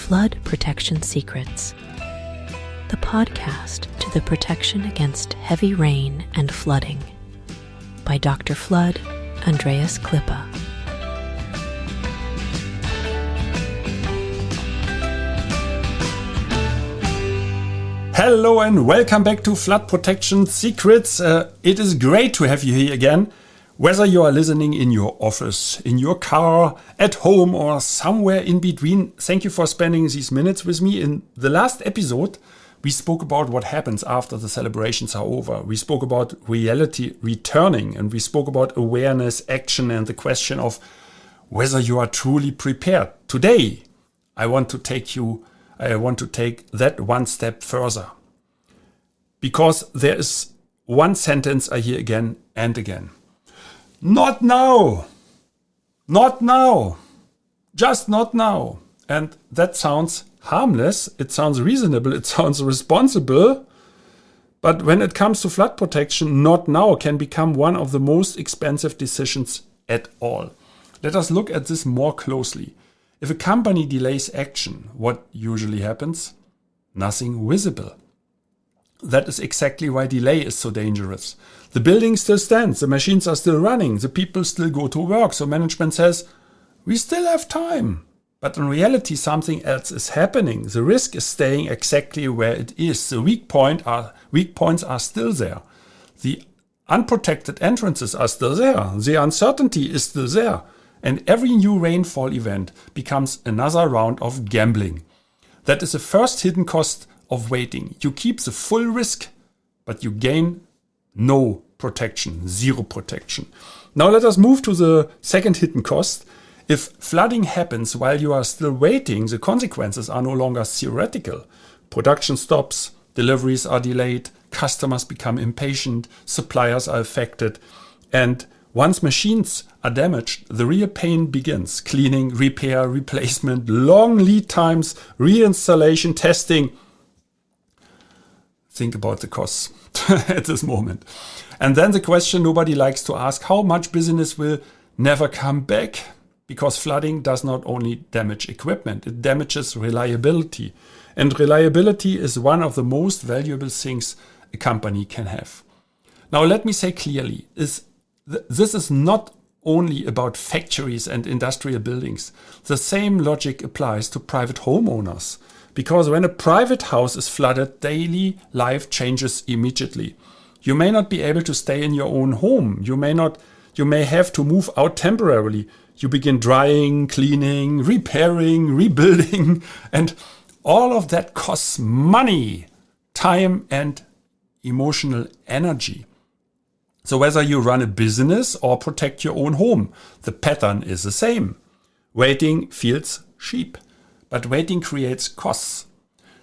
Flood Protection Secrets, the podcast to the protection against heavy rain and flooding, by Dr. Flood, Andreas Klippe. Hello and welcome back to Flood Protection Secrets. It is great to have you here again. Whether you are listening in your office, in your car, at home or somewhere in between, thank you for spending these minutes with me. In the last episode, we spoke about what happens after the celebrations are over. We spoke about reality returning, and we spoke about awareness, action, and the question of whether you are truly prepared. Today, I want to take that one step further. Because there is one sentence I hear again and again. Not now. Not now. Just not now. And that sounds harmless. It sounds reasonable. It sounds responsible. But when it comes to flood protection, not now can become one of the most expensive decisions at all. Let us look at this more closely. If a company delays action, what usually happens? Nothing visible. That is exactly why delay is so dangerous. The building still stands, the machines are still running, the people still go to work, so management says, we still have time. But in reality, something else is happening. The risk is staying exactly where it is. The weak points are still there. The unprotected entrances are still there. The uncertainty is still there. And every new rainfall event becomes another round of gambling. That is the first hidden cost of waiting. You keep the full risk, but you gain no protection, zero protection. Now let us move to the second hidden cost. If flooding happens while you are still waiting, the consequences are no longer theoretical. Production stops, deliveries are delayed, customers become impatient, suppliers are affected, and once machines are damaged, the real pain begins. Cleaning, repair, replacement, long lead times, reinstallation, testing. Think about the costs at this moment. And then the question nobody likes to ask, how much business will never come back? Because flooding does not only damage equipment, it damages reliability. And reliability is one of the most valuable things a company can have. Now let me say clearly, this is not only about factories and industrial buildings. The same logic applies to private homeowners. Because when a private house is flooded, daily life changes immediately. You may not be able to stay in your own home. You may have to move out temporarily. You begin drying, cleaning, repairing, rebuilding, and all of that costs money, time, and emotional energy. So whether you run a business or protect your own home, the pattern is the same. Waiting feels cheap, but waiting creates costs.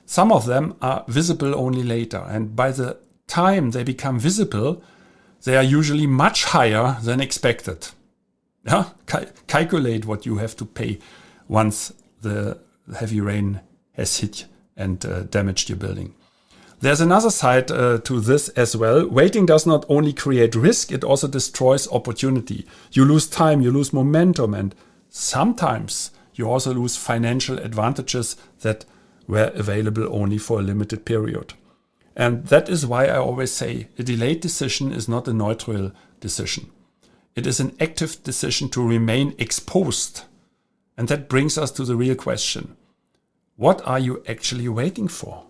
Some of them are visible only later, and by the time they become visible, they are usually much higher than expected. Yeah? Calculate what you have to pay once the heavy rain has hit and damaged your building. There's another side to this as well. Waiting does not only create risk, it also destroys opportunity. You lose time, you lose momentum, and sometimes you also lose financial advantages that were available only for a limited period. And that is why I always say a delayed decision is not a neutral decision. It is an active decision to remain exposed. And that brings us to the real question. What are you actually waiting for?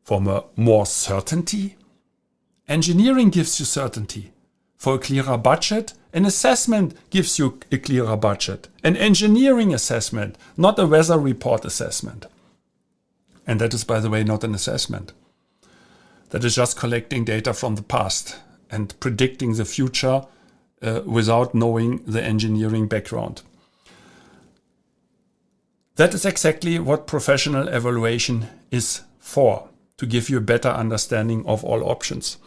For more certainty? Engineering gives you certainty. For a clearer budget, an assessment gives you a clearer budget. An engineering assessment, not a weather report assessment. And that is, by the way, not an assessment. That is just collecting data from the past and predicting the future without knowing the engineering background. That is exactly what professional evaluation is for, to give you a better understanding of all options.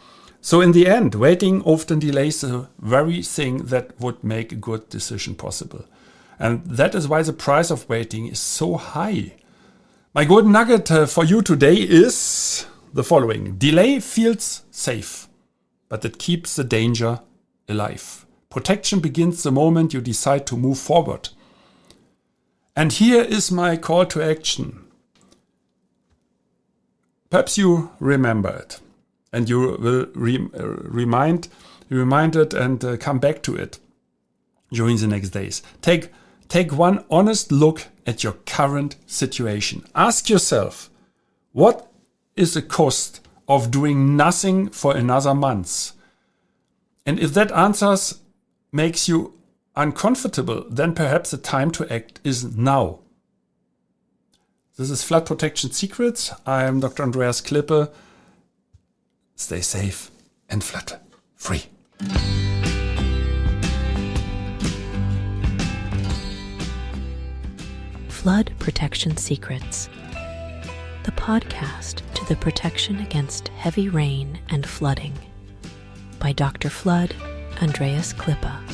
So in the end, waiting often delays the very thing that would make a good decision possible. And that is why the price of waiting is so high. My golden nugget for you today is the following. Delay feels safe, but it keeps the danger alive. Protection begins the moment you decide to move forward. And here is my call to action. Perhaps you remember it and you will remind it and come back to it during the next days. Take one honest look at your current situation. Ask yourself, what is the cost of doing nothing for another month? And if that answer makes you uncomfortable, then perhaps the time to act is now. This is Flood Protection Secrets. I am Dr. Andreas Klippe. Stay safe and flood free. Flood Protection Secrets, the podcast to the protection against heavy rain and flooding, by Dr. Flood, Andreas Klippe.